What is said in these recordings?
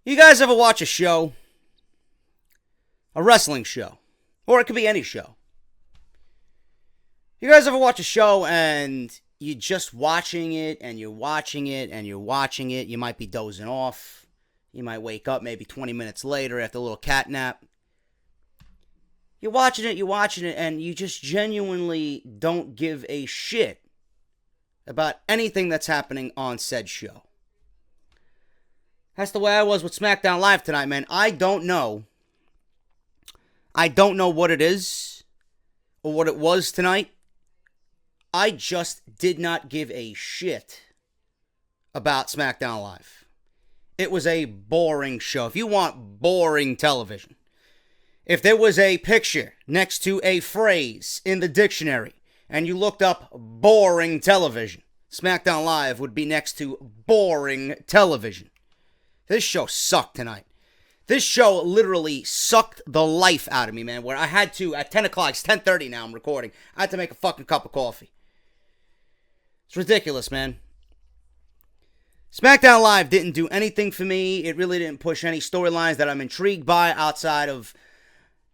You guys ever watch a show? A wrestling show. Or it could be any show. You guys ever watch a show and you're just watching it and you're watching it and you're watching it. You might be dozing off. You might wake up maybe 20 minutes later after a little cat nap. You're watching it, and you just genuinely don't give a shit about anything that's happening on said show. That's the way I was with SmackDown Live tonight, man. I don't know what it is or what it was tonight. I just did not give a shit about SmackDown Live. It was a boring show. If you want boring television, if there was a picture next to a phrase in the dictionary and you looked up boring television, SmackDown Live would be next to boring television. This show sucked tonight. This show literally sucked the life out of me, man, where I had to, at 10 o'clock, it's 10:30 now, I'm recording, I had to make a fucking cup of coffee. It's ridiculous, man. SmackDown Live didn't do anything for me. It really didn't push any storylines that I'm intrigued by outside of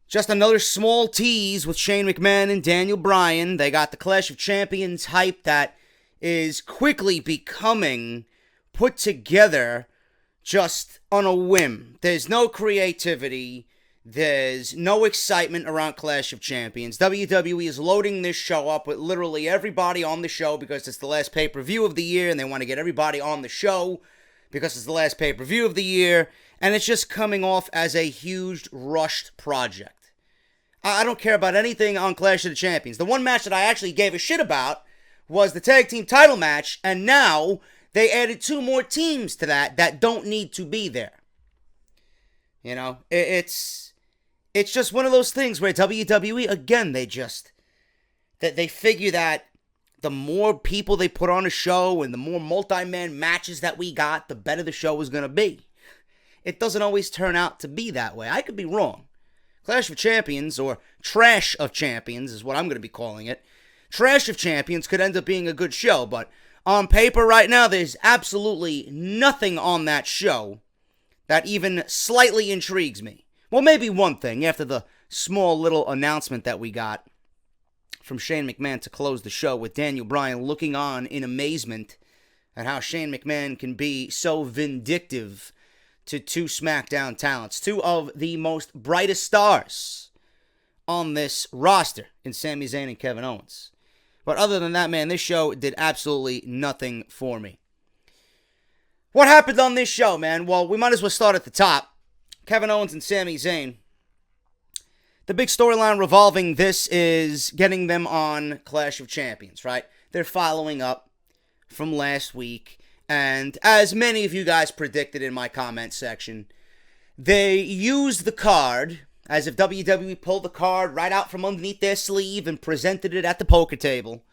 just another small tease with Shane McMahon and Daniel Bryan. They got the Clash of Champions hype that is quickly becoming put together just on a whim. There's no creativity. There's no excitement around Clash of Champions. WWE is loading this show up with literally everybody on the show because it's the last pay-per-view of the year, and they want to get everybody on the show because it's the last pay-per-view of the year, and it's just coming off as a huge, rushed project. I don't care about anything on Clash of the Champions. The one match that I actually gave a shit about was the tag team title match, and now they added 2 more teams to that don't need to be there. You know, it's just one of those things where WWE, again, they figure that the more people they put on a show and the more multi-man matches that we got, the better the show is going to be. It doesn't always turn out to be that way. I could be wrong. Clash of Champions, or Trash of Champions is what I'm going to be calling it. Trash of Champions could end up being a good show, but on paper right now, there's absolutely nothing on that show that even slightly intrigues me. Well, maybe one thing, after the small little announcement that we got from Shane McMahon to close the show with Daniel Bryan looking on in amazement at how Shane McMahon can be so vindictive to 2 SmackDown talents, 2 of the most brightest stars on this roster in Sami Zayn and Kevin Owens. But other than that, man, this show did absolutely nothing for me. What happened on this show, man? Well, we might as well start at the top. Kevin Owens and Sami Zayn. The big storyline revolving this is getting them on Clash of Champions, right? They're following up from last week. And as many of you guys predicted in my comment section, they used the card as if WWE pulled the card right out from underneath their sleeve and presented it at the poker table.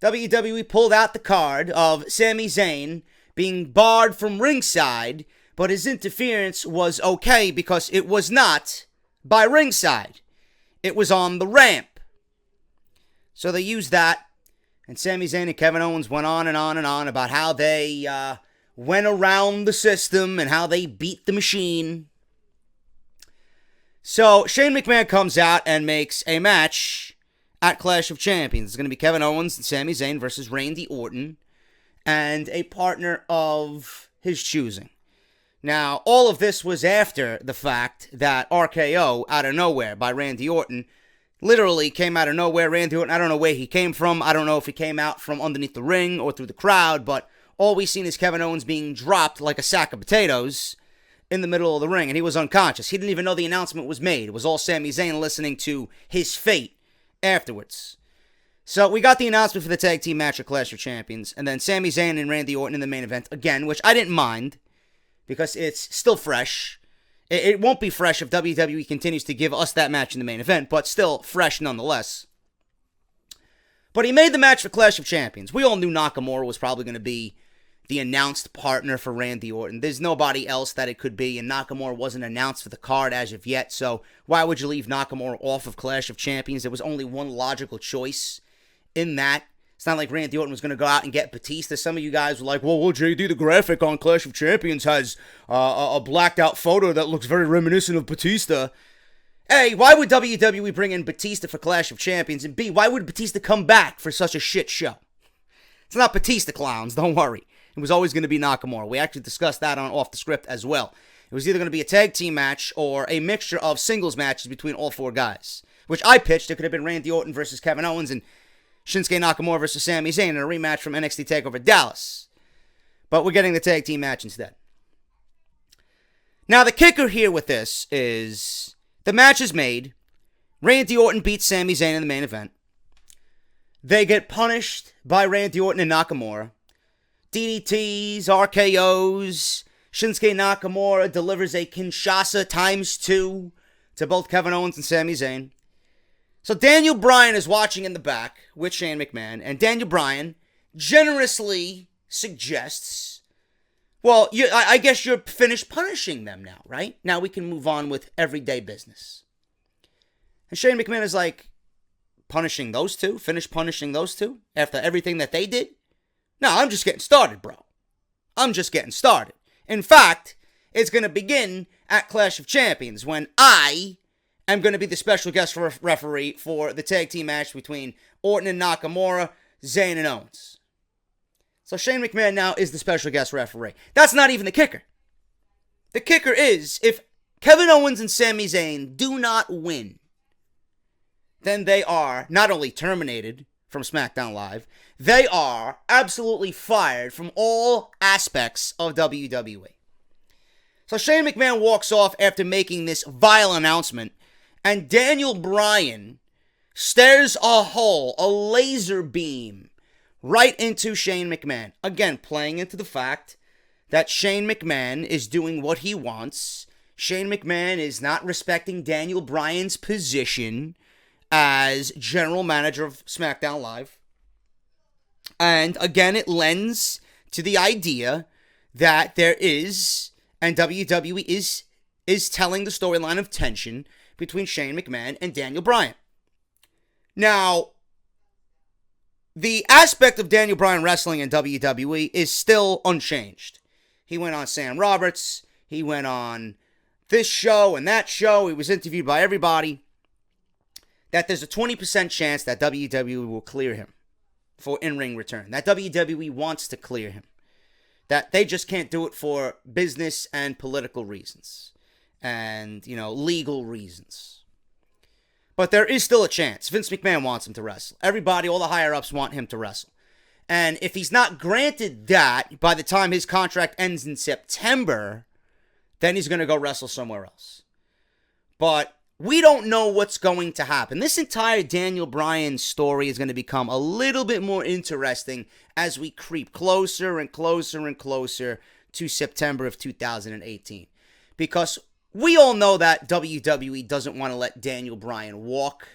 WWE pulled out the card of Sami Zayn being barred from ringside, but his interference was okay because it was not by ringside. It was on the ramp. So they used that, and Sami Zayn and Kevin Owens went on and on and on about how they went around the system and how they beat the machine. So Shane McMahon comes out and makes a match at Clash of Champions. It's going to be Kevin Owens and Sami Zayn versus Randy Orton and a partner of his choosing. Now, all of this was after the fact that RKO, out of nowhere, by Randy Orton, literally came out of nowhere. Randy Orton, I don't know where he came from. I don't know if he came out from underneath the ring or through the crowd, but all we seen is Kevin Owens being dropped like a sack of potatoes in the middle of the ring, and he was unconscious. He didn't even know the announcement was made. It was all Sami Zayn listening to his fate afterwards. So we got the announcement for the tag team match at Clash of Champions, and then Sami Zayn and Randy Orton in the main event again, which I didn't mind because it's still fresh. It won't be fresh if WWE continues to give us that match in the main event, but still fresh nonetheless. But he made the match for Clash of Champions. We all knew Nakamura was probably going to be the announced partner for Randy Orton. There's nobody else that it could be, and Nakamura wasn't announced for the card as of yet, so why would you leave Nakamura off of Clash of Champions? There was only one logical choice in that It's not like Randy Orton was going to go out and get Batista. Some of you guys were like, well, JD, the graphic on Clash of Champions has a blacked out photo that looks very reminiscent of Batista. A, why would WWE bring in Batista for Clash of Champions? And B, why would Batista come back for such a shit show? It's not Batista, clowns, don't worry. It was always going to be Nakamura. We actually discussed that on Off the Script as well. It was either going to be a tag team match or a mixture of singles matches between all four guys, which I pitched. It could have been Randy Orton versus Kevin Owens and Shinsuke Nakamura versus Sami Zayn in a rematch from NXT TakeOver Dallas. But we're getting the tag team match instead. Now, the kicker here with this is the match is made. Randy Orton beats Sami Zayn in the main event. They get punished by Randy Orton and Nakamura. DDTs, RKOs. Shinsuke Nakamura delivers a Kinshasa ×2 to both Kevin Owens and Sami Zayn. So Daniel Bryan is watching in the back with Shane McMahon, and Daniel Bryan generously suggests, well, I guess you're finished punishing them now, right? Now we can move on with everyday business. And Shane McMahon is like, punishing those two? Finish punishing those two after everything that they did? No, I'm just getting started, bro. I'm just getting started. In fact, it's going to begin at Clash of Champions when I am going to be the special guest referee for the tag team match between Orton and Nakamura, Zayn and Owens. So Shane McMahon now is the special guest referee. That's not even the kicker. The kicker is, if Kevin Owens and Sami Zayn do not win, then they are not only terminated from SmackDown Live, they are absolutely fired from all aspects of WWE. So Shane McMahon walks off after making this vile announcement, and Daniel Bryan stares a hole, a laser beam, right into Shane McMahon. Again, playing into the fact that Shane McMahon is doing what he wants. Shane McMahon is not respecting Daniel Bryan's position as general manager of SmackDown Live. And again, it lends to the idea that there is, and WWE is telling the storyline of tension between Shane McMahon and Daniel Bryan. Now, the aspect of Daniel Bryan wrestling in WWE is still unchanged. He went on Sam Roberts, he went on this show and that show, he was interviewed by everybody, that there's a 20% chance that WWE will clear him for in-ring return. That WWE wants to clear him. That they just can't do it for business and political reasons. And, legal reasons. But there is still a chance. Vince McMahon wants him to wrestle. Everybody, all the higher-ups want him to wrestle. And if he's not granted that by the time his contract ends in September, then he's going to go wrestle somewhere else. But we don't know what's going to happen. This entire Daniel Bryan story is going to become a little bit more interesting as we creep closer and closer and closer to September of 2018. Because we all know that WWE doesn't want to let Daniel Bryan walk.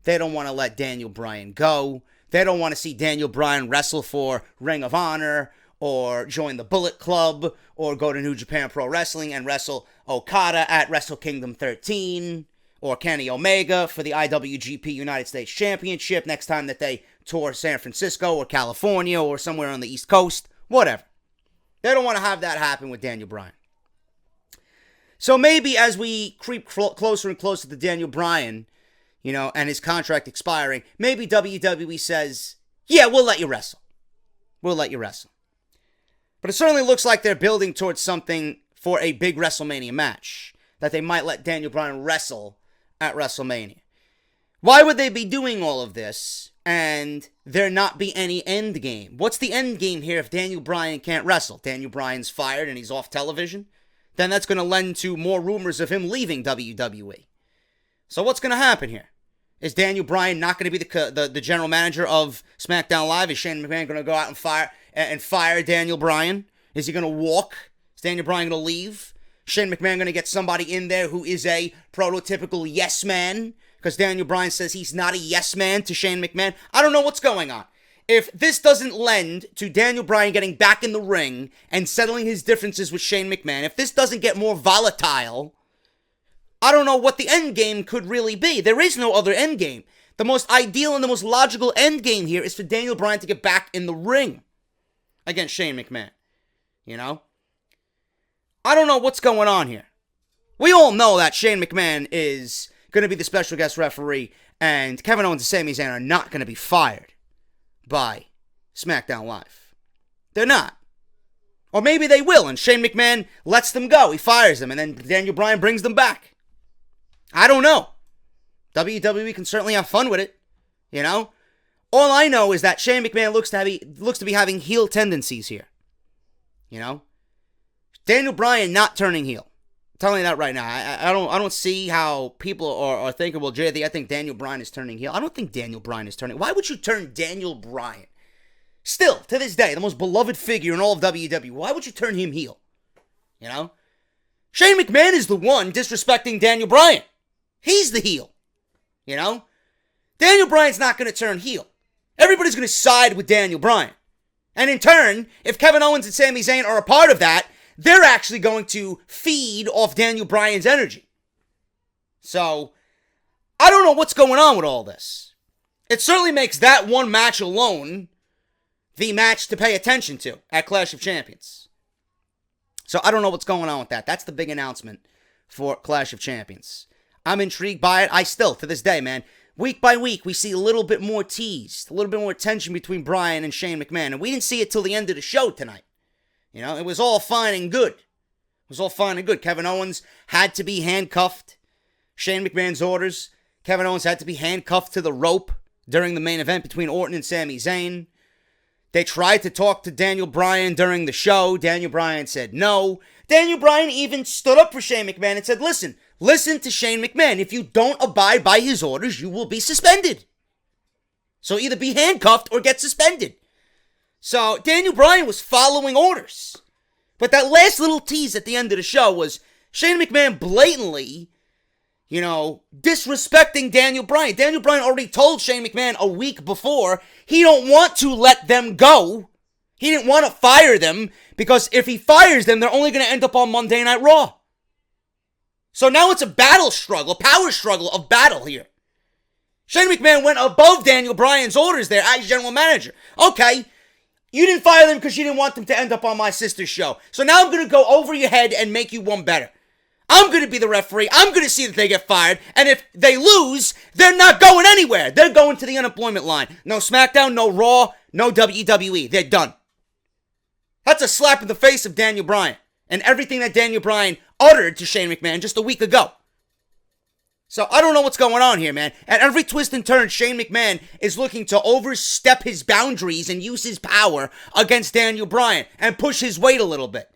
They don't want to let Daniel Bryan go. They don't want to see Daniel Bryan wrestle for Ring of Honor or join the Bullet Club or go to New Japan Pro Wrestling and wrestle Okada at Wrestle Kingdom 13. Or Kenny Omega for the IWGP United States Championship next time that they tour San Francisco or California or somewhere on the East Coast. Whatever. They don't want to have that happen with Daniel Bryan. So maybe as we creep closer and closer to Daniel Bryan, and his contract expiring, maybe WWE says, yeah, we'll let you wrestle. We'll let you wrestle. But it certainly looks like they're building towards something for a big WrestleMania match. That they might let Daniel Bryan wrestle at WrestleMania. Why would they be doing all of this and there not be any end game? What's the end game here if Daniel Bryan can't wrestle? Daniel Bryan's fired and he's off television? Then that's going to lend to more rumors of him leaving WWE. So what's going to happen here? Is Daniel Bryan not going to be the general manager of SmackDown Live? Is Shane McMahon going to go out and fire Daniel Bryan? Is he going to walk? Is Daniel Bryan going to leave? Shane McMahon going to get somebody in there who is a prototypical yes man? Because Daniel Bryan says he's not a yes man to Shane McMahon. I don't know what's going on. If this doesn't lend to Daniel Bryan getting back in the ring and settling his differences with Shane McMahon, if this doesn't get more volatile, I don't know what the end game could really be. There is no other end game. The most ideal and the most logical end game here is for Daniel Bryan to get back in the ring against Shane McMahon. You know? I don't know what's going on here. We all know that Shane McMahon is going to be the special guest referee, and Kevin Owens and Sami Zayn are not going to be fired by SmackDown Live. They're not. Or maybe they will, and Shane McMahon lets them go. He fires them, and then Daniel Bryan brings them back. I don't know. WWE can certainly have fun with it, you know? All I know is that Shane McMahon looks to be having heel tendencies here. You know? Daniel Bryan not turning heel. I'm telling you that right now. I don't see how people are thinking, well, JD, I think Daniel Bryan is turning heel. I don't think Daniel Bryan is turning. Why would you turn Daniel Bryan? Still, to this day, the most beloved figure in all of WWE. Why would you turn him heel? You know? Shane McMahon is the one disrespecting Daniel Bryan. He's the heel. You know? Daniel Bryan's not going to turn heel. Everybody's going to side with Daniel Bryan. And in turn, if Kevin Owens and Sami Zayn are a part of that, they're actually going to feed off Daniel Bryan's energy. So, I don't know what's going on with all this. It certainly makes that one match alone the match to pay attention to at Clash of Champions. So, I don't know what's going on with that. That's the big announcement for Clash of Champions. I'm intrigued by it. I still, to this day, man, week by week, we see a little bit more teased, a little bit more tension between Bryan and Shane McMahon. And we didn't see it till the end of the show tonight. You know, it was all fine and good. It was all fine and good. Kevin Owens had to be handcuffed. Shane McMahon's orders. Kevin Owens had to be handcuffed to the rope during the main event between Orton and Sami Zayn. They tried to talk to Daniel Bryan during the show. Daniel Bryan said no. Daniel Bryan even stood up for Shane McMahon and said, listen to Shane McMahon. If you don't abide by his orders, you will be suspended. So either be handcuffed or get suspended. So Daniel Bryan was following orders. But that last little tease at the end of the show was Shane McMahon blatantly, you know, disrespecting Daniel Bryan. Daniel Bryan already told Shane McMahon a week before he don't want to let them go. He didn't want to fire them because if he fires them, they're only going to end up on Monday Night Raw. So now it's a battle struggle, power struggle of battle here. Shane McMahon went above Daniel Bryan's orders there as general manager. Okay, you didn't fire them because you didn't want them to end up on my sister's show. So now I'm going to go over your head and make you one better. I'm going to be the referee. I'm going to see that they get fired. And if they lose, they're not going anywhere. They're going to the unemployment line. No SmackDown, no Raw, no WWE. They're done. That's a slap in the face of Daniel Bryan and everything that Daniel Bryan uttered to Shane McMahon just a week ago. So I don't know what's going on here, man. At every twist and turn, Shane McMahon is looking to overstep his boundaries and use his power against Daniel Bryan and push his weight a little bit.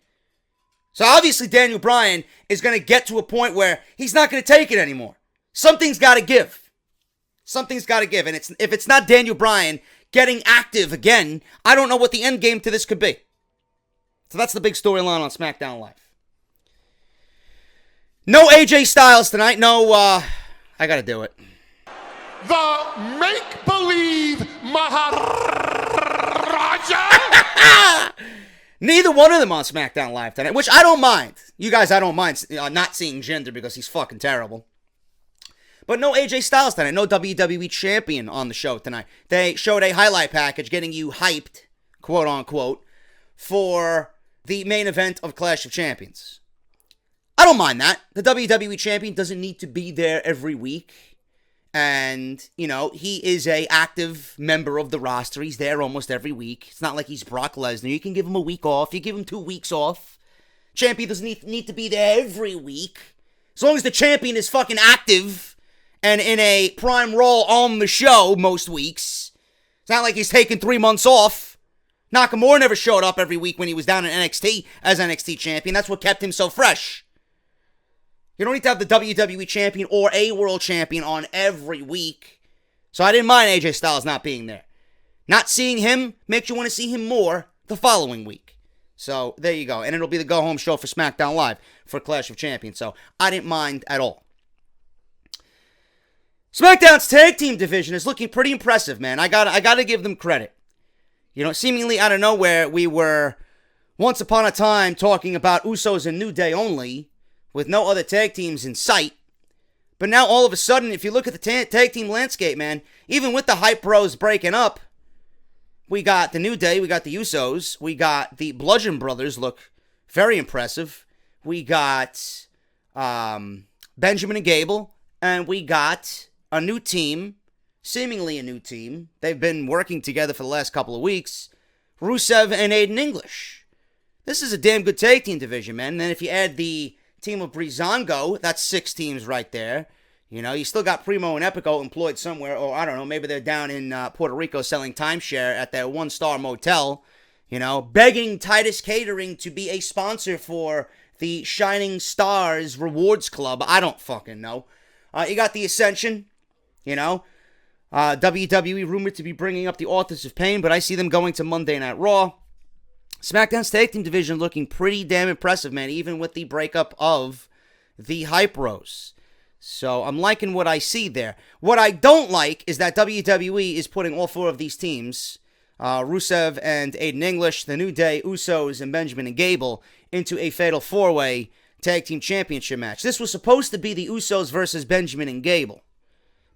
So obviously Daniel Bryan is going to get to a point where he's not going to take it anymore. Something's got to give. Something's got to give. And if it's not Daniel Bryan getting active again, I don't know what the end game to this could be. So that's the big storyline on SmackDown Live. No AJ Styles tonight. No, I gotta do it. The make-believe Maharaja. Neither one of them on SmackDown Live tonight, which I don't mind. You guys, I don't mind not seeing Jinder because he's fucking terrible. But no AJ Styles tonight. No WWE Champion on the show tonight. They showed a highlight package getting you hyped, quote unquote, for the main event of Clash of Champions. I don't mind that. The WWE Champion doesn't need to be there every week. And, you know, he is an active member of the roster. He's there almost every week. It's not like he's Brock Lesnar. You can give him a week off. You give him 2 weeks off. Champion doesn't need to be there every week. As long as the champion is fucking active and in a prime role on the show most weeks. It's not like he's taking 3 months off. Nakamura never showed up every week when he was down in NXT as NXT champion. That's what kept him so fresh. You don't need to have the WWE champion or a world champion on every week. So I didn't mind AJ Styles not being there. Not seeing him makes you want to see him more the following week. So there you go. And it'll be the go-home show for SmackDown Live for Clash of Champions. So I didn't mind at all. SmackDown's tag team division is looking pretty impressive, man. I gotta give them credit. You know, seemingly out of nowhere, we were once upon a time talking about Usos and New Day only, with no other tag teams in sight. But now all of a sudden, if you look at the tag team landscape, man, even with the Hype Bros breaking up, we got the New Day, we got the Usos, we got the Bludgeon Brothers look very impressive. We got Benjamin and Gable, and we got a new team, seemingly a new team. They've been working together for the last couple of weeks. Rusev and Aiden English. This is a damn good tag team division, man. And then if you add the team of Breezango, that's 6 teams right there. You know, you still got Primo and Epico employed somewhere, or I don't know, maybe they're down in Puerto Rico selling timeshare at their 1-star motel, you know, begging Titus Catering to be a sponsor for the Shining Stars Rewards Club. I don't fucking know. You got the Ascension, you know, WWE rumored to be bringing up the Authors of Pain, but I see them going to Monday Night Raw. SmackDown's tag team division looking pretty damn impressive, man, even with the breakup of the Hype Bros. So I'm liking what I see there. What I don't like is that WWE is putting all 4 of these teams, Rusev and Aiden English, the New Day, Usos, and Benjamin and Gable, into a fatal 4-way tag team championship match. This was supposed to be the Usos versus Benjamin and Gable.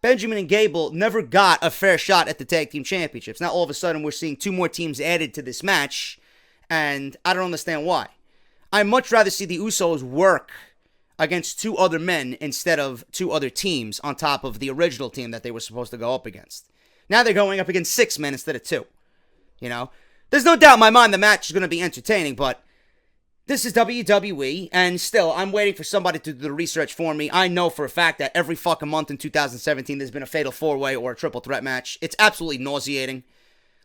Benjamin and Gable never got a fair shot at the tag team championships. Now all of a sudden we're seeing 2 more teams added to this match, and I don't understand why. I'd much rather see the Usos work against 2 other men instead of 2 other teams on top of the original team that they were supposed to go up against. Now they're going up against 6 men instead of 2. You know? There's no doubt in my mind the match is going to be entertaining, but this is WWE, and still, I'm waiting for somebody to do the research for me. I know for a fact that every fucking month in 2017 there's been a fatal 4-way or a triple threat match. It's absolutely nauseating.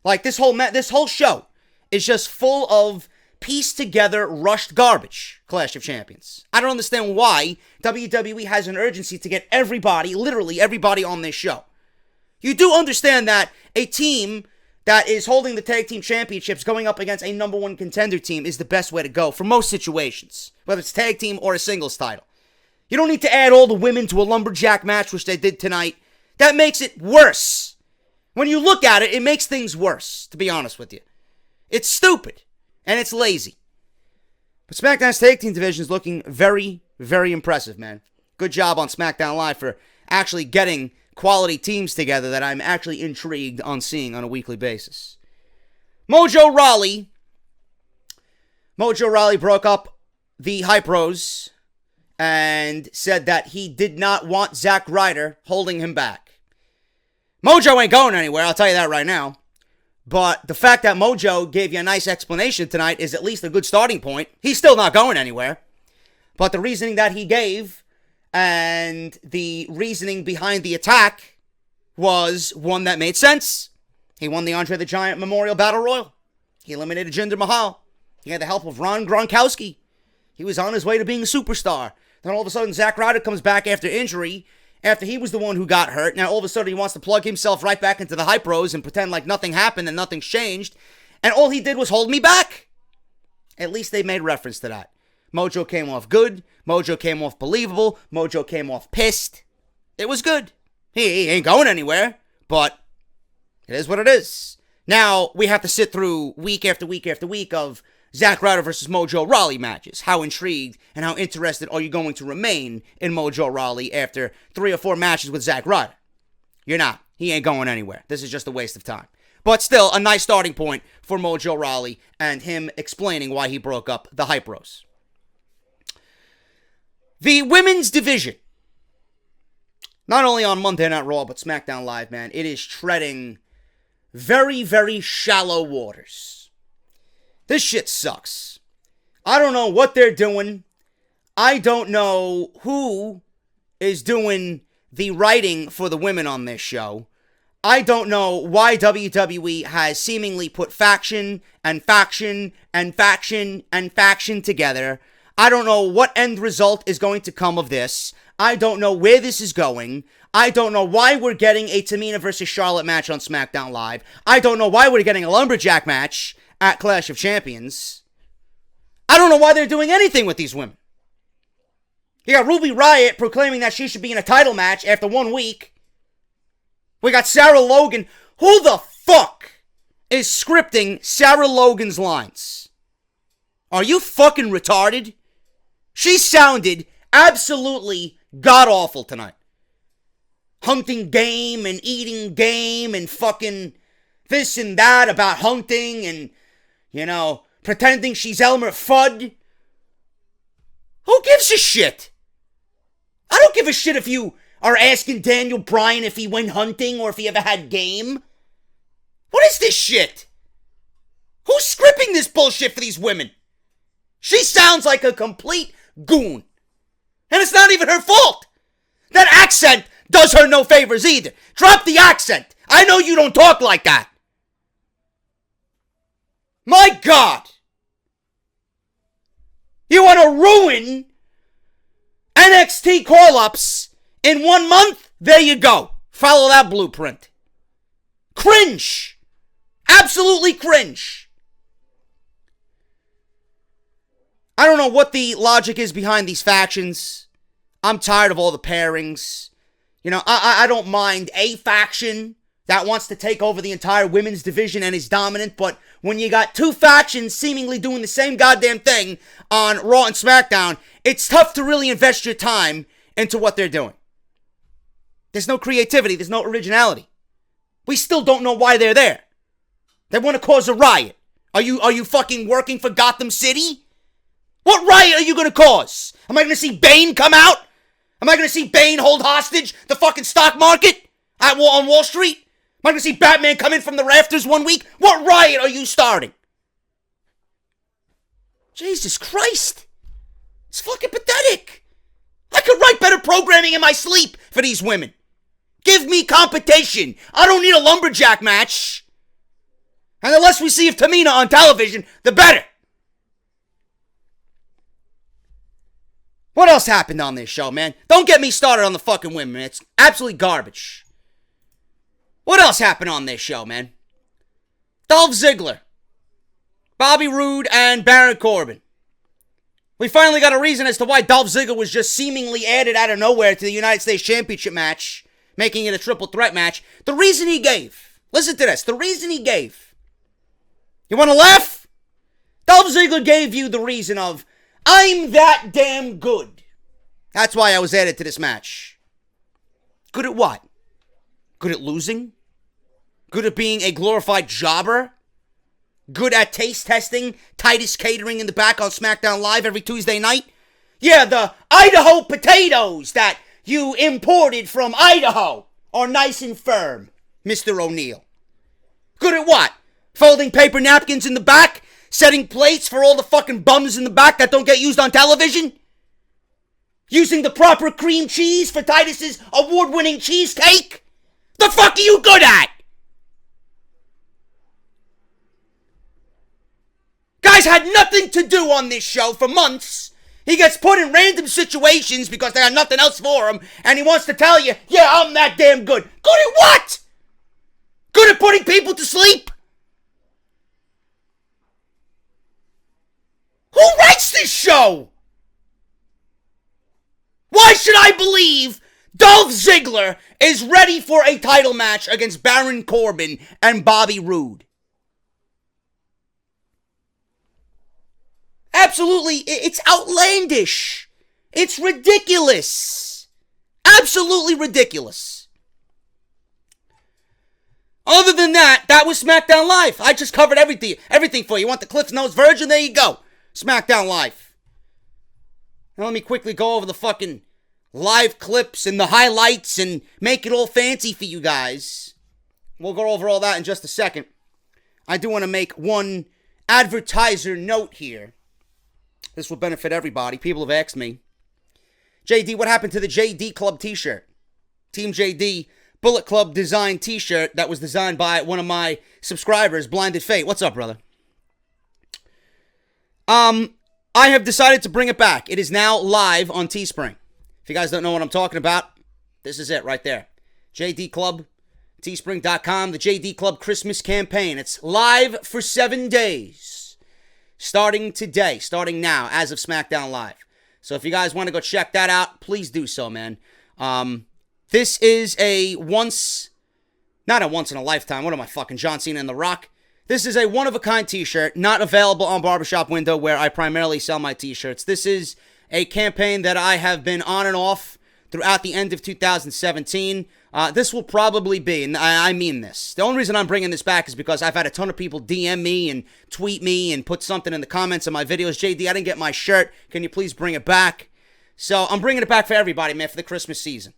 Like, this whole show is just full of pieced together, rushed garbage. Clash of Champions. I don't understand why WWE has an urgency to get everybody, literally everybody on this show. You do understand that a team that is holding the tag team championships going up against a number 1 contender team is the best way to go for most situations, whether it's tag team or a singles title. You don't need to add all the women to a lumberjack match, which they did tonight. That makes it worse. When you look at it, it makes things worse, to be honest with you. It's stupid. And it's lazy. But SmackDown's tag team division is looking very, very impressive, man. Good job on SmackDown Live for actually getting quality teams together that I'm actually intrigued on seeing on a weekly basis. Mojo Rawley broke up the Hype Bros and said that he did not want Zack Ryder holding him back. Mojo ain't going anywhere, I'll tell you that right now. But the fact that Mojo gave you a nice explanation tonight is at least a good starting point. He's still not going anywhere. But the reasoning that he gave and the reasoning behind the attack was one that made sense. He won the Andre the Giant Memorial Battle Royal. He eliminated Jinder Mahal. He had the help of Ron Gronkowski. He was on his way to being a superstar. Then all of a sudden, Zack Ryder comes back after injury, after he was the one who got hurt. Now all of a sudden he wants to plug himself right back into the Hype Bros and pretend like nothing happened and nothing's changed. And all he did was hold me back. At least they made reference to that. Mojo came off good. Mojo came off believable. Mojo came off pissed. It was good. He ain't going anywhere, but it is what it is. Now we have to sit through week after week after week of Zack Ryder versus Mojo Rawley matches. How intrigued and how interested are you going to remain in Mojo Rawley after 3 or 4 matches with Zack Ryder? You're not. He ain't going anywhere. This is just a waste of time. But still, a nice starting point for Mojo Rawley and him explaining why he broke up the Hype Bros. The women's division. Not only on Monday Night Raw, but SmackDown Live, man. It is treading very, very shallow waters. This shit sucks. I don't know what they're doing. I don't know who is doing the writing for the women on this show. I don't know why WWE has seemingly put faction and faction and faction and faction together. I don't know what end result is going to come of this. I don't know where this is going. I don't know why we're getting a Tamina versus Charlotte match on SmackDown Live. I don't know why we're getting a lumberjack match at Clash of Champions. I don't know why they're doing anything with these women. You got Ruby Riott proclaiming that she should be in a title match after 1 week. We got Sarah Logan. Who the fuck is scripting Sarah Logan's lines? Are you fucking retarded? She sounded absolutely god-awful tonight. hunting game and eating game and fucking this and that about hunting and, you know, pretending she's Elmer Fudd. Who gives a shit? I don't give a shit if you are asking Daniel Bryan if he went hunting or if he ever had game. What is this shit? Who's scripting this bullshit for these women? She sounds like a complete goon. And it's not even her fault. That accent does her no favors either. Drop the accent. I know you don't talk like that. My God. You want to ruin NXT call-ups in 1 month? There you go. Follow that blueprint. Cringe. Absolutely cringe. I don't know what the logic is behind these factions. I'm tired of all the pairings. You know, I don't mind a faction that wants to take over the entire women's division and is dominant, but when you got two factions seemingly doing the same goddamn thing on Raw and SmackDown, it's tough to really invest your time into what they're doing. There's no creativity, there's no originality. We still don't know why they're there. They want to cause a riot. Are you fucking working for Gotham City? What riot are you going to cause? Am I going to see Bane come out? Am I going to see Bane hold hostage the fucking stock market on Wall Street? Am I going to see Batman come in from the rafters 1 week? What riot are you starting? Jesus Christ. It's fucking pathetic. I could write better programming in my sleep for these women. Give me competition. I don't need a lumberjack match. And the less we see of Tamina on television, the better. What else happened on this show, man? Don't get me started on the fucking women, man. It's absolutely garbage. What else happened on this show, man? Dolph Ziggler, Bobby Roode, and Baron Corbin. We finally got a reason as to why Dolph Ziggler was just seemingly added out of nowhere to the United States Championship match, making it a triple threat match. The reason he gave. Listen to this. The reason he gave. You want to laugh? Dolph Ziggler gave you the reason of, I'm that damn good. That's why I was added to this match. Good at what? Good at losing? Good at being a glorified jobber? Good at taste testing Titus Catering in the back on SmackDown Live every Tuesday night? Yeah, the Idaho potatoes that you imported from Idaho are nice and firm, Mr. O'Neill. Good at what? Folding paper napkins in the back? Setting plates for all the fucking bums in the back that don't get used on television? Using the proper cream cheese for Titus's award-winning cheesecake? The fuck are you good at? Guys had nothing to do on this show for months. He gets put in random situations because they have nothing else for him, and he wants to tell you, yeah, I'm that damn good. Good at what? Good at putting people to sleep? Who writes this show? Why should I believe Dolph Ziggler is ready for a title match against Baron Corbin and Bobby Roode? Absolutely, it's outlandish. It's ridiculous. Absolutely ridiculous. Other than that, that was SmackDown Live. I just covered everything for you. You want the Cliff Notes version? There you go. SmackDown Live. Now let me quickly go over the fucking live clips and the highlights and make it all fancy for you guys. We'll go over all that in just a second. I do want to make one advertiser note here. This will benefit everybody. People have asked me, JD, what happened to the JD Club t-shirt? Team JD Bullet Club design t-shirt that was designed by one of my subscribers, Blinded Fate. What's up, brother? I have decided to bring it back. It is now live on Teespring. If you guys don't know what I'm talking about, this is it right there. JD Club, teespring.com, the JD Club Christmas campaign. It's live for 7 days. Starting today, starting now, as of SmackDown Live. So if you guys want to go check that out, please do so, man. This is not a once in a lifetime. What am I, fucking John Cena and The Rock? This is a one-of-a-kind t-shirt, not available on Barbershop Window, where I primarily sell my t-shirts. This is a campaign that I have been on and off throughout the end of 2017. This will probably be, and I mean this, the only reason I'm bringing this back is because I've had a ton of people DM me and tweet me and put something in the comments of my videos. JD, I didn't get my shirt. Can you please bring it back? So I'm bringing it back for everybody, man, for the Christmas season.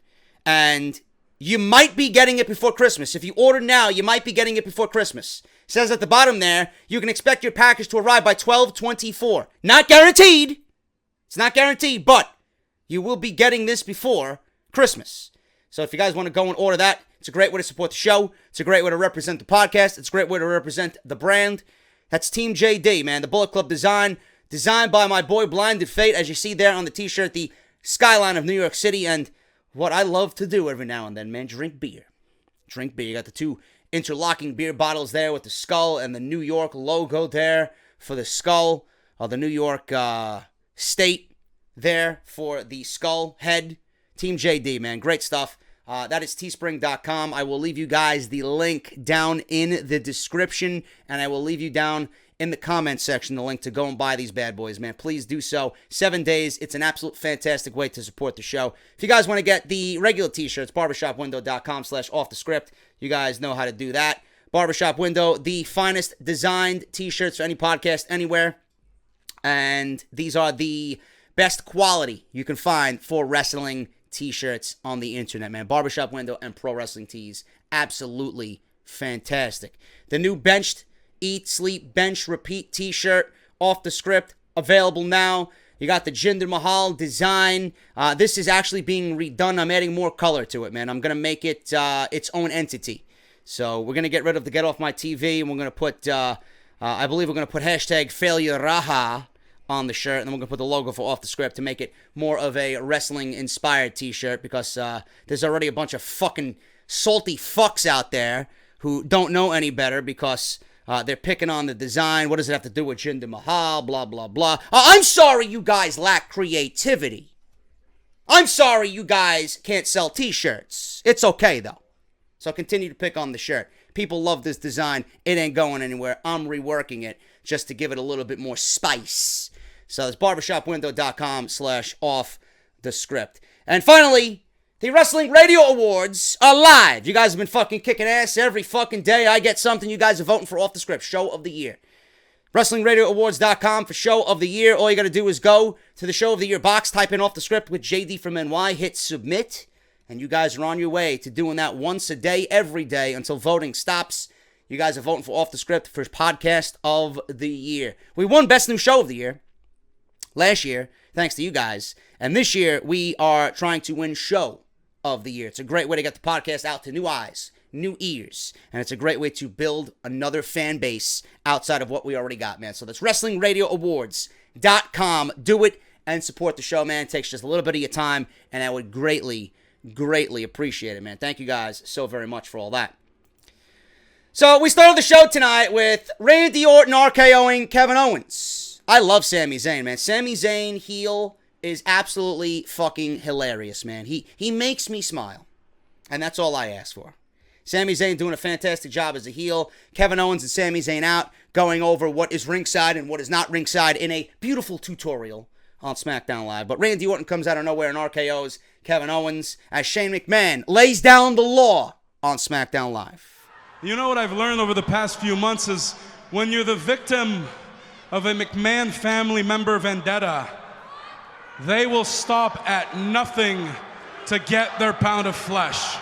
And you might be getting it before Christmas. If you order now, you might be getting it before Christmas. It says at the bottom there, you can expect your package to arrive by 12/24. Not guaranteed. It's not guaranteed, but you will be getting this before Christmas. So if you guys want to go and order that, it's a great way to support the show. It's a great way to represent the podcast. It's a great way to represent the brand. That's Team JD, man. The Bullet Club design. Designed by my boy Blinded Fate, as you see there on the t-shirt, the skyline of New York City. And what I love to do every now and then, man, drink beer. Drink beer. You got the two interlocking beer bottles there with the skull and the New York logo there for the skull. Or the New York state there for the skull head. Team JD, man. Great stuff. That is teespring.com. I will leave you guys the link down in the description. And I will leave you down in the comment section the link to go and buy these bad boys, man. Please do so. 7 days. It's an absolute fantastic way to support the show. If you guys want to get the regular t-shirts, barbershopwindow.com/offthescript. You guys know how to do that. Barbershop Window, the finest designed t-shirts for any podcast anywhere. And these are the best quality you can find for wrestling t-shirts on the internet, man. Barbershop Window and Pro Wrestling Tees. Absolutely fantastic. The new Benched Eat, Sleep, Bench, Repeat t-shirt, Off the Script, available now. You got the Jinder Mahal design. This is actually being redone. I'm adding more color to it, man. I'm going to make it its own entity. So we're going to get rid of the Get Off My TV, and we're going to put, I believe we're going to put hashtag Failure Raha on the shirt, and then we're going to put the logo for Off the Script to make it more of a wrestling-inspired t-shirt, because there's already a bunch of fucking salty fucks out there who don't know any better because they're picking on the design. What does it have to do with Jinder Mahal? Blah, blah, blah. I'm sorry you guys lack creativity. I'm sorry you guys can't sell t-shirts. It's okay, though. So continue to pick on the shirt. People love this design. It ain't going anywhere. I'm reworking it just to give it a little bit more spice. So it's barbershopwindow.com/offthescript. And finally, the Wrestling Radio Awards are live. You guys have been fucking kicking ass every fucking day. I get something. You guys are voting for Off the Script, Show of the Year. WrestlingRadioAwards.com for Show of the Year. All you got to do is go to the Show of the Year box, type in Off the Script with JD from NY, hit submit, and you guys are on your way to doing that once a day, every day, until voting stops. You guys are voting for Off the Script for Podcast of the Year. We won Best New Show of the Year last year, thanks to you guys. And this year, we are trying to win Show of the Year. It's a great way to get the podcast out to new eyes, new ears, and it's a great way to build another fan base outside of what we already got, man. So that's WrestlingRadioAwards.com. Do it and support the show, man. It takes just a little bit of your time, and I would greatly appreciate it, man. Thank you guys so very much for all that. So we started the show tonight with Randy Orton RKOing Kevin Owens. I love Sami Zayn, man. Sami Zayn, heel, is absolutely fucking hilarious, man. He makes me smile. And that's all I ask for. Sami Zayn doing a fantastic job as a heel. Kevin Owens and Sami Zayn out, going over what is ringside and what is not ringside in a beautiful tutorial on SmackDown Live. But Randy Orton comes out of nowhere and RKOs Kevin Owens as Shane McMahon lays down the law on SmackDown Live. You know what I've learned over the past few months is when you're the victim of a McMahon family member vendetta, they will stop at nothing to get their pound of flesh.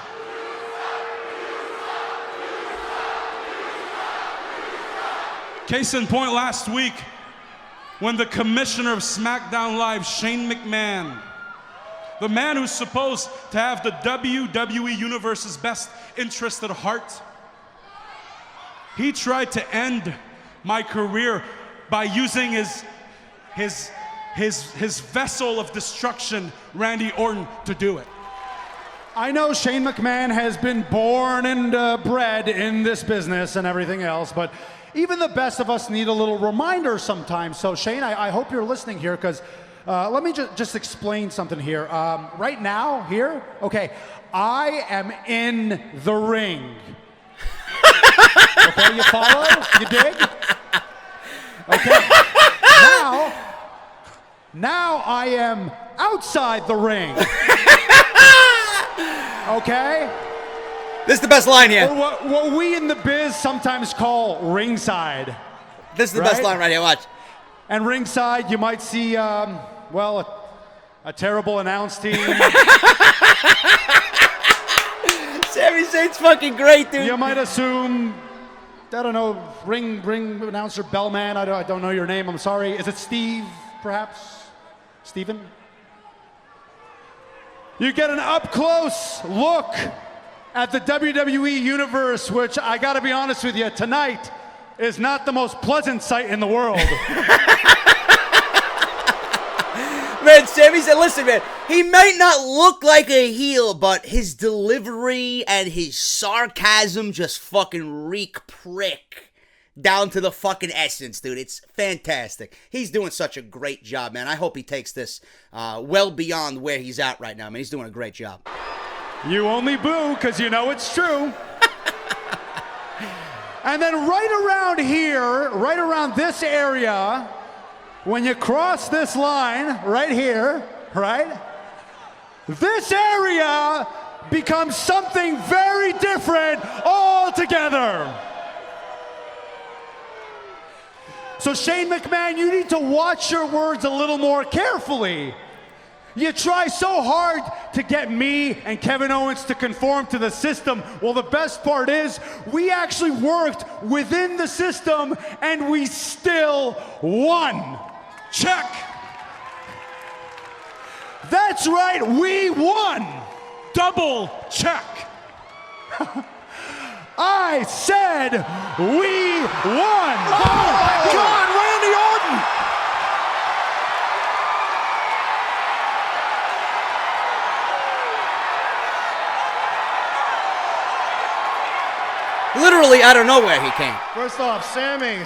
Case in point, last week, when the commissioner of SmackDown Live, Shane McMahon, the man who's supposed to have the WWE Universe's best interest at heart, he tried to end my career by using his vessel of destruction, Randy Orton, to do it. I know Shane McMahon has been born and bred in this business and everything else, but even the best of us need a little reminder sometimes. So Shane, I hope you're listening here, because let me just explain something here. Right now, here, okay, I am in the ring. Okay, you follow? You dig? Okay. Now I am outside the ring. Okay? This is the best line here. Or what we in the biz sometimes call ringside. This is the best line right here. Watch. And ringside, you might see, a terrible announce team. Sami Zayn's fucking great, dude. You might assume, I don't know, ring announcer Bellman. I don't know your name. I'm sorry. Is it Steve, perhaps? Steven? You get an up-close look at the WWE Universe, which I gotta be honest with you, tonight is not the most pleasant sight in the world. Man, Sami Zayn, listen, man, he might not look like a heel, but his delivery and his sarcasm just fucking reek prick down to the fucking essence, dude. It's fantastic. He's doing such a great job, man. I hope he takes this well beyond where he's at right now, man. He's doing a great job. You only boo because you know it's true. And then right around here, right around this area, when you cross this line right here, right? This area becomes something very different altogether. So Shane McMahon, you need to watch your words a little more carefully. You try so hard to get me and Kevin Owens to conform to the system. Well, the best part is we actually worked within the system and we still won. Check. That's right, we won. Double check. I said we won. Oh my God, Randy Orton. Literally out of nowhere he came. First off, Sammy,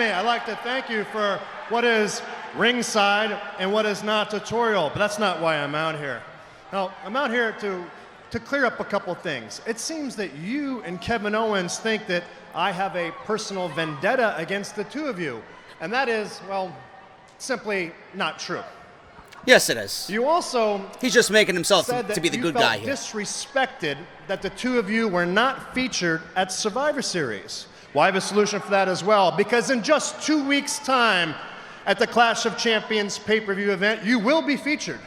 I'd like to thank you for what is ringside and what is not tutorial, but that's not why I'm out here. Now, I'm out here to clear up a couple things. It seems that you and Kevin Owens think that I have a personal vendetta against the two of you, and that is, well, simply not true. Yes, it is. You also He's just making himself said to be the that good you guy felt here. disrespected that the two of you were not featured at Survivor Series. Well, I have a solution for that as well, because in just 2 weeks' time at the Clash of Champions pay-per-view event, you will be featured.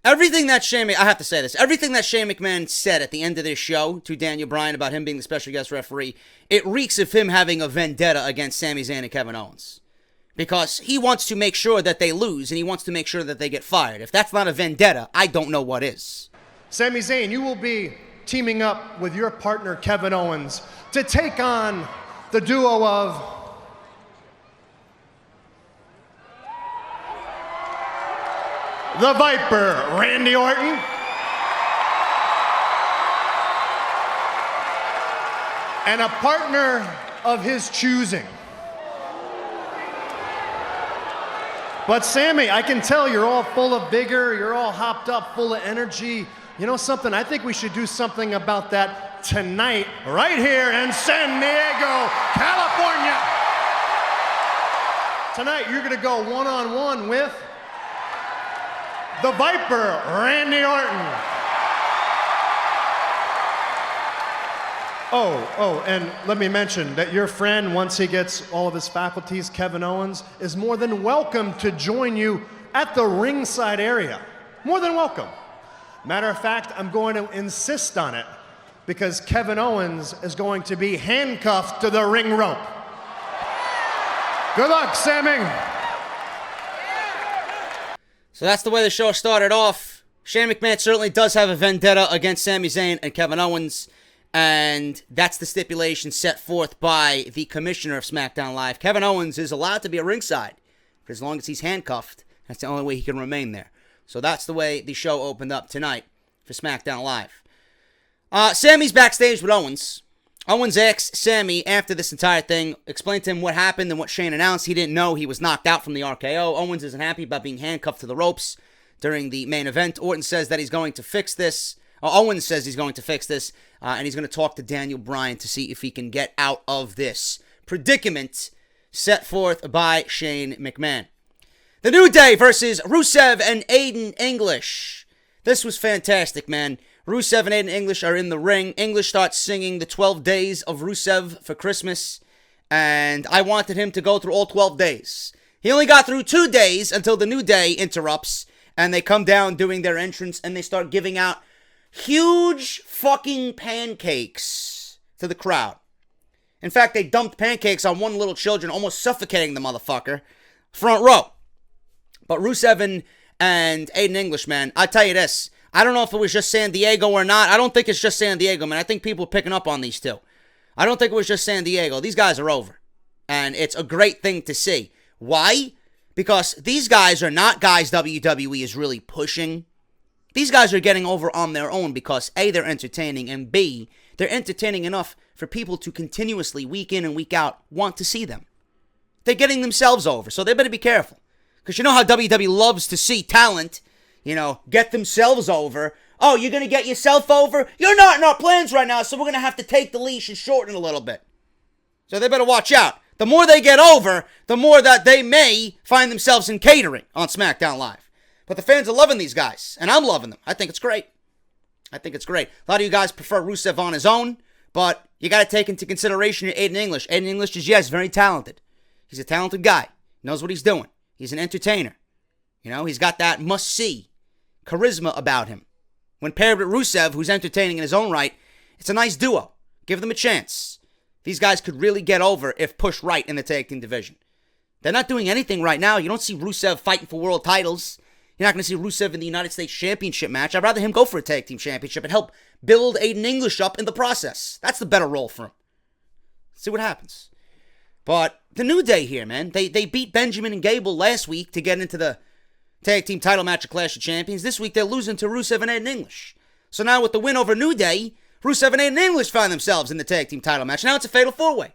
Everything that Shane McMahon said at the end of this show to Daniel Bryan about him being the special guest referee, it reeks of him having a vendetta against Sami Zayn and Kevin Owens. Because he wants to make sure that they lose, and he wants to make sure that they get fired. If that's not a vendetta, I don't know what is. Sami Zayn, you will be teaming up with your partner, Kevin Owens, to take on the duo of the Viper, Randy Orton, and a partner of his choosing. But Sammy, I can tell you're all full of vigor, you're all hopped up, full of energy. You know something? I think we should do something about that tonight, right here in San Diego, California. Tonight, you're gonna go one-on-one with the Viper, Randy Orton. And let me mention that your friend, once he gets all of his faculties, Kevin Owens, is more than welcome to join you at the ringside area. More than welcome. Matter of fact, I'm going to insist on it because Kevin Owens is going to be handcuffed to the ring rope. Good luck, Sammy. So that's the way the show started off. Shane McMahon certainly does have a vendetta against Sami Zayn and Kevin Owens. And that's the stipulation set forth by the commissioner of SmackDown Live. Kevin Owens is allowed to be at ringside for as long as he's handcuffed. That's the only way he can remain there. So that's the way the show opened up tonight for SmackDown Live. Sammy's backstage with Owens. Owens asked Sammy after this entire thing, explained to him what happened and what Shane announced. He didn't know he was knocked out from the RKO. Owens isn't happy about being handcuffed to the ropes during the main event. Orton says that he's going to fix this. Owens says he's going to fix this, and he's going to talk to Daniel Bryan to see if he can get out of this predicament set forth by Shane McMahon. The New Day versus Rusev and Aiden English. This was fantastic, man. Rusev and Aiden English are in the ring. English starts singing the 12 days of Rusev for Christmas, and I wanted him to go through all 12 days. He only got through 2 days until the New Day interrupts, and they come down doing their entrance, and they start giving out huge fucking pancakes to the crowd. In fact, they dumped pancakes on one little children, almost suffocating the motherfucker. Front row. But Rusev and Aiden English, man, I tell you this. I don't know if it was just San Diego or not. I don't think it's just San Diego, man. I think people are picking up on these two. I don't think it was just San Diego. These guys are over. And it's a great thing to see. Why? Because these guys are not guys WWE is really pushing. These guys are getting over on their own because A, they're entertaining, and B, they're entertaining enough for people to continuously, week in and week out, want to see them. They're getting themselves over, so they better be careful. Because you know how WWE loves to see talent, get themselves over. Oh, you're going to get yourself over? You're not in our plans right now, so we're going to have to take the leash and shorten it a little bit. So they better watch out. The more they get over, the more that they may find themselves in catering on SmackDown Live. But the fans are loving these guys, and I'm loving them. I think it's great. A lot of you guys prefer Rusev on his own, but you got to take into consideration your Aiden English. Aiden English is, yes, very talented. He's a talented guy. He knows what he's doing. He's an entertainer. He's got that must-see charisma about him. When paired with Rusev, who's entertaining in his own right, it's a nice duo. Give them a chance. These guys could really get over if pushed right in the tag team division. They're not doing anything right now. You don't see Rusev fighting for world titles. You're not going to see Rusev in the United States Championship match. I'd rather him go for a tag team championship and help build Aiden English up in the process. That's the better role for him. See what happens. But the New Day here, man. They beat Benjamin and Gable last week to get into the tag team title match at Clash of Champions. This week they're losing to Rusev and Aiden English. So now with the win over New Day, Rusev and Aiden English find themselves in the tag team title match. Now it's a fatal four-way.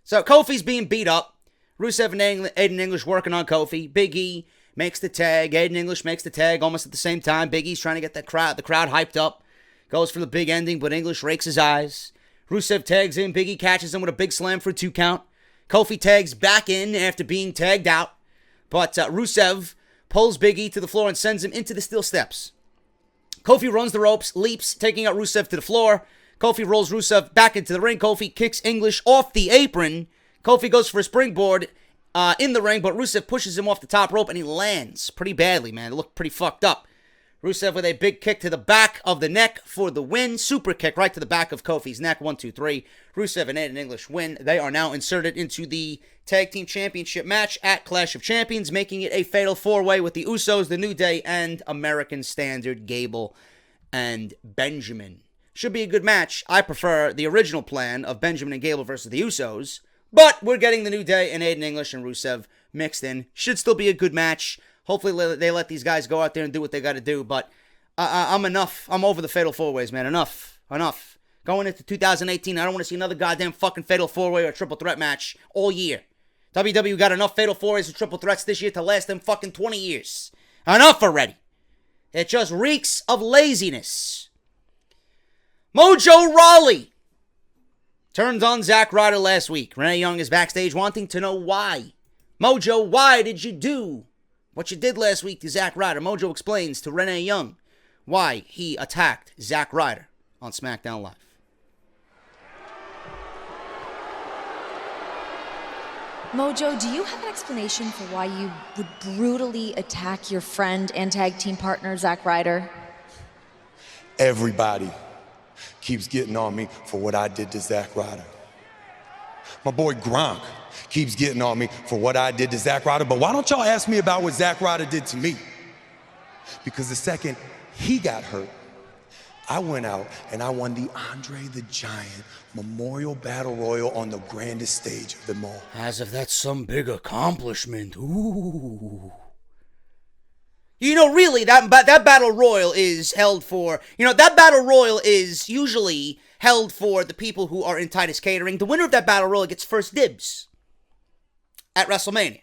So Kofi's being beat up. Rusev and Aiden English working on Kofi. Big E makes the tag. Aiden English makes the tag almost at the same time. Big E's trying to get the crowd hyped up. Goes for the big ending, but English rakes his eyes. Rusev tags in. Big E catches him with a big slam for a 2 count. Kofi tags back in after being tagged out. But Rusev pulls Big E to the floor and sends him into the steel steps. Kofi runs the ropes, leaps, taking out Rusev to the floor. Kofi rolls Rusev back into the ring. Kofi kicks English off the apron. Kofi goes for a springboard in the ring, but Rusev pushes him off the top rope and he lands pretty badly, man. It looked pretty fucked up. Rusev with a big kick to the back of the neck for the win. Super kick right to the back of Kofi's neck. 1, 2, 3. Rusev and Aiden English win. They are now inserted into the Tag Team Championship match at Clash of Champions, making it a fatal 4-way with the Usos, the New Day, and American Standard Gable and Benjamin. Should be a good match. I prefer the original plan of Benjamin and Gable versus the Usos, but we're getting the New Day and Aiden English and Rusev mixed in. Should still be a good match. Hopefully they let these guys go out there and do what they got to do, but I'm enough. I'm over the fatal 4-ways, man. Enough. Going into 2018, I don't want to see another goddamn fucking fatal 4-way or triple threat match all year. WWE got enough fatal 4-ways and triple threats this year to last them fucking 20 years. Enough already. It just reeks of laziness. Mojo Rawley turned on Zack Ryder last week. Renee Young is backstage wanting to know why. Mojo, why did you do what you did last week to Zack Ryder? Mojo explains to Renee Young why he attacked Zack Ryder on SmackDown Live. Mojo, do you have an explanation for why you would brutally attack your friend and tag team partner, Zack Ryder? Everybody keeps getting on me for what I did to Zack Ryder. My boy Gronk keeps getting on me for what I did to Zack Ryder, but why don't y'all ask me about what Zack Ryder did to me? Because the second he got hurt, I went out and I won the Andre the Giant Memorial Battle Royal on the grandest stage of them all. As if that's some big accomplishment. Ooh. Really, that Battle Royal is held for... that Battle Royal is usually held for the people who are in Titus Catering. The winner of that Battle Royal gets first dibs at WrestleMania.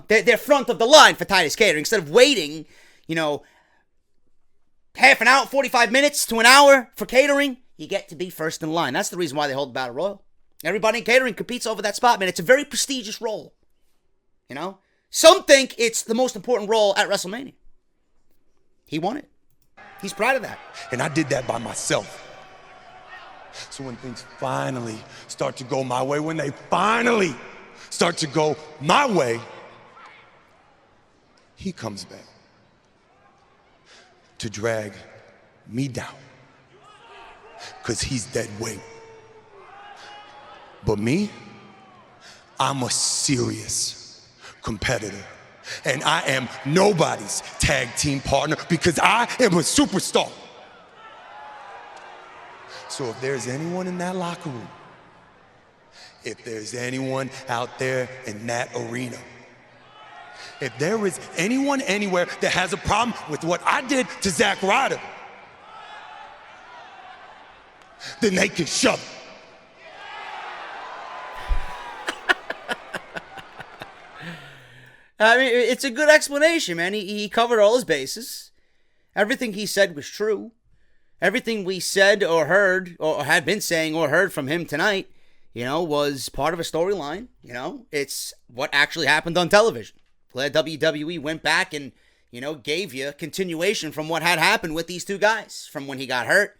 They're front of the line for Titus Catering. Instead of waiting, half an hour, 45 minutes to an hour for catering, you get to be first in line. That's the reason why they hold the Battle Royal. Everybody in catering competes over that spot, man. It's a very prestigious role. Some think it's the most important role at WrestleMania. He won it. He's proud of that. And I did that by myself. So when things finally start to go my way, when they finally start to go my way, he comes back to drag me down. Because he's dead weight. But me, I'm a serious competitor. And I am nobody's tag team partner because I am a superstar. So if there's anyone in that locker room, if there's anyone out there in that arena, if there is anyone anywhere that has a problem with what I did to Zack Ryder, then they can shove it. I mean, it's a good explanation, man. He covered all his bases. Everything he said was true. Everything we said or heard or had been saying or heard from him tonight, was part of a storyline. It's what actually happened on television. Glad WWE went back and, gave you a continuation from what had happened with these two guys. From when he got hurt,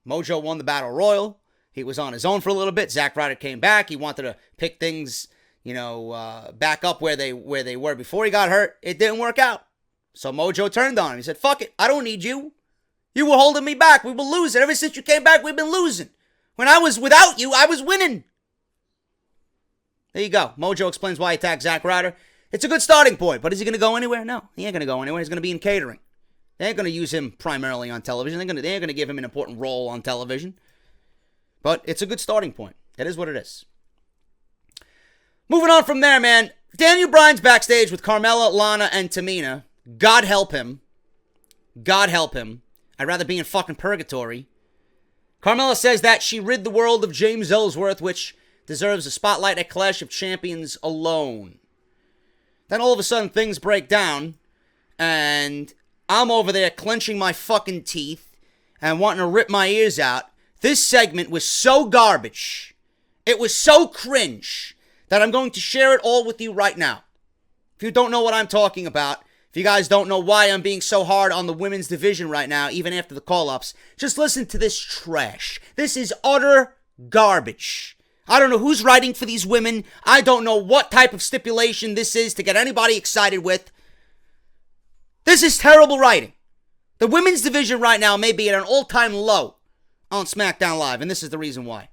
Mojo won the Battle Royal. He was on his own for a little bit. Zack Ryder came back. He wanted to pick things, back up where they were before he got hurt. It didn't work out. So Mojo turned on him. He said, fuck it. I don't need you. You were holding me back. We were losing. Ever since you came back, we've been losing. When I was without you, I was winning. There you go. Mojo explains why he attacked Zack Ryder. It's a good starting point, but is he going to go anywhere? No, he ain't going to go anywhere. He's going to be in catering. They ain't going to use him primarily on television. They ain't going to give him an important role on television. But it's a good starting point. It is what it is. Moving on from there, man. Daniel Bryan's backstage with Carmella, Lana, and Tamina. God help him. God help him. I'd rather be in fucking purgatory. Carmella says that she rid the world of James Ellsworth, which deserves a spotlight at Clash of Champions alone. Then all of a sudden things break down, and I'm over there clenching my fucking teeth and wanting to rip my ears out. This segment was so garbage. It was so cringe that I'm going to share it all with you right now. If you don't know what I'm talking about, if you guys don't know why I'm being so hard on the women's division right now, even after the call-ups, just listen to this trash. This is utter garbage. I don't know who's writing for these women. I don't know what type of stipulation this is to get anybody excited with. This is terrible writing. The women's division right now may be at an all-time low on SmackDown Live, and this is the reason why.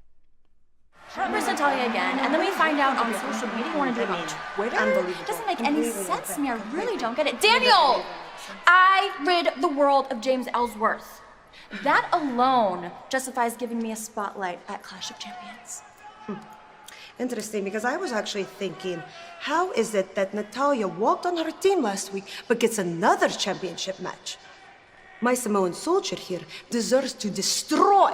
Represent Natalia again, and then we find out on social media you want to do it on Twitter? It doesn't make any sense to me. I really don't get it. Daniel! I rid the world of James Ellsworth. That alone justifies giving me a spotlight at Clash of Champions. Interesting, because I was actually thinking, how is it that Natalia walked on her team last week but gets another championship match? My Samoan soldier here deserves to destroy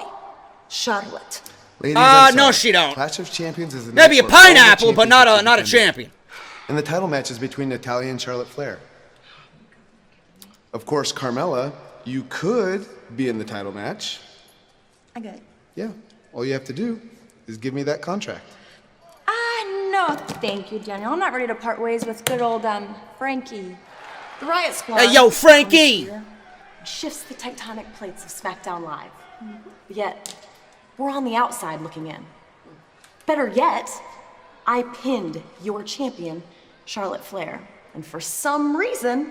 Charlotte. No, she don't. Clash of Champions is maybe a pineapple, but not a champion. And the title match is between Natalia and Charlotte Flair. Of course, Carmella, you could be in the title match. I get it. Yeah, all you have to do is give me that contract. No, thank you, Daniel. I'm not ready to part ways with good old, Frankie. The Riot Squad. Hey, yo, Frankie! Shifts the tectonic plates of SmackDown Live. Yet, we're on the outside looking in. Better yet, I pinned your champion, Charlotte Flair. And for some reason,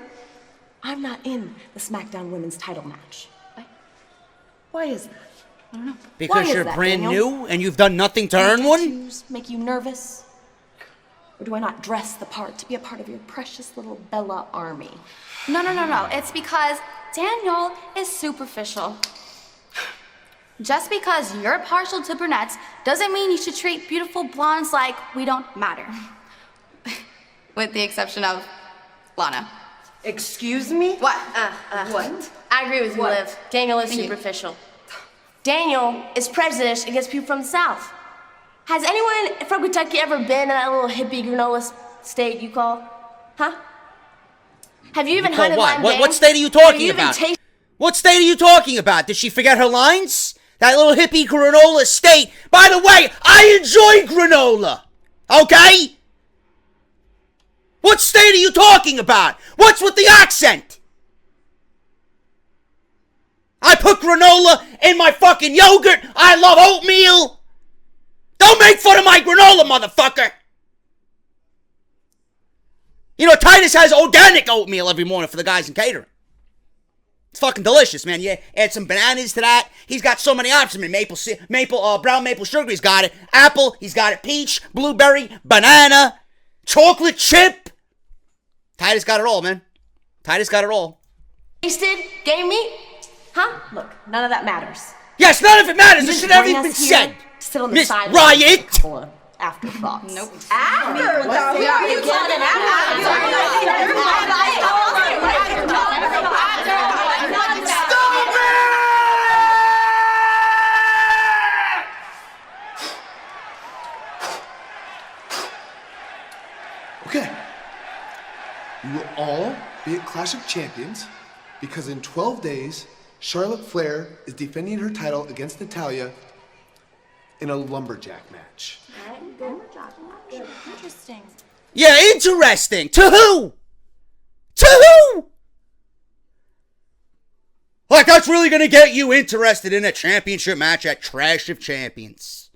I'm not in the SmackDown Women's title match. Why is that? I don't know. Because you're brand new and you've done nothing to earn one? Tattoos make you nervous? Or do I not dress the part to be a part of your precious little Bella army? No. It's because Daniel is superficial. Just because you're partial to brunettes doesn't mean you should treat beautiful blondes like we don't matter. With the exception of Lana. Excuse me? What? What? I agree with you, Liv. Daniel is superficial. Daniel is prejudiced against people from the South. Has anyone from Kentucky ever been in that little hippie granola state you call? Huh? Have you even hunted Lime Gang? What state are you talking about? What state are you talking about? Did she forget her lines? That little hippie granola state. By the way, I enjoy granola. Okay? What state are you talking about? What's with the accent? I put granola in my fucking yogurt. I love oatmeal. Don't make fun of my granola, motherfucker. You know, Titus has organic oatmeal every morning for the guys in catering. It's fucking delicious, man. You add some bananas to that. He's got so many options. I mean, brown maple sugar, he's got it. Apple, he's got it. Peach, blueberry, banana, chocolate chip. Titus got it all, man. Titus got it all. Tasted? Gave me? Huh? Look, none of that matters. Yes, none of it matters. This should have even been said. Sit on the Miss side. Riot. Afterthoughts. Nope. Okay. You will all be at Clash of Champions because in 12 days, Charlotte Flair is defending her title against Natalya in a lumberjack match. Interesting. Yeah, interesting. To who? To who? Like, that's really going to get you interested in a championship match at Clash of Champions.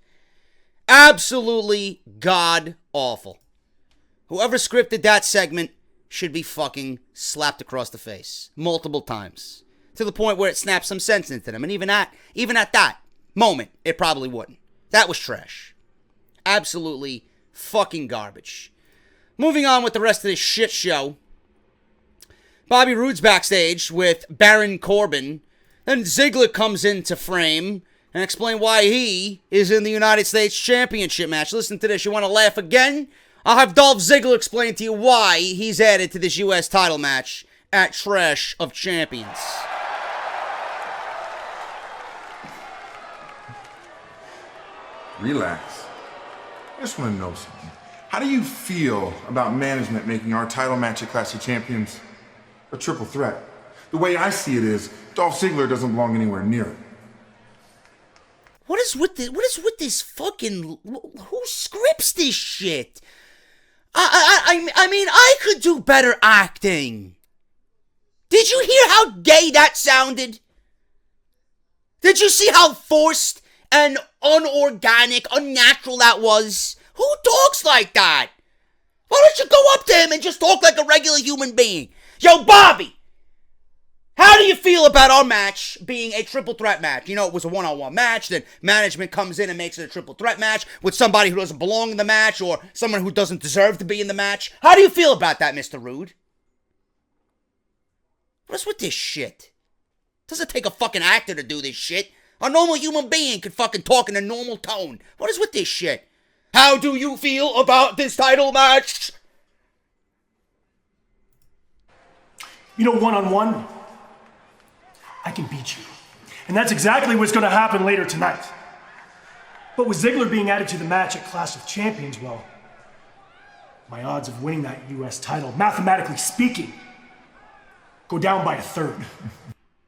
Absolutely god-awful. Whoever scripted that segment should be fucking slapped across the face multiple times. To the point where it snaps some sense into them. And even at that moment, it probably wouldn't. That was trash. Absolutely fucking garbage. Moving on with the rest of this shit show. Bobby Roode's backstage with Baron Corbin. Then Ziggler comes into frame and explain why he is in the United States Championship match. Listen to this. You want to laugh again? I'll have Dolph Ziggler explain to you why he's added to this U.S. title match at Clash of Champions. Relax. I just want to know something. How do you feel about management making our title match at Clash of Champions a triple threat? The way I see it is, Dolph Ziggler doesn't belong anywhere near it. What is with this fucking... Who scripts this shit? I mean, I could do better acting. Did you hear how gay that sounded? Did you see how forced and unorganic, unnatural that was? Who talks like that? Why don't you go up to him and just talk like a regular human being? Yo, Bobby! How do you feel about our match being a triple threat match? You know, it was a one-on-one match, then management comes in and makes it a triple threat match with somebody who doesn't belong in the match or someone who doesn't deserve to be in the match. How do you feel about that, Mr. Rude? What's with this shit? Doesn't take a fucking actor to do this shit. A normal human being could fucking talk in a normal tone. What is with this shit? How do you feel about this title match? You know, one-on-one, I can beat you. And that's exactly what's going to happen later tonight. But with Ziggler being added to the match at Clash of Champions, well, my odds of winning that U.S. title, mathematically speaking, go down by a third.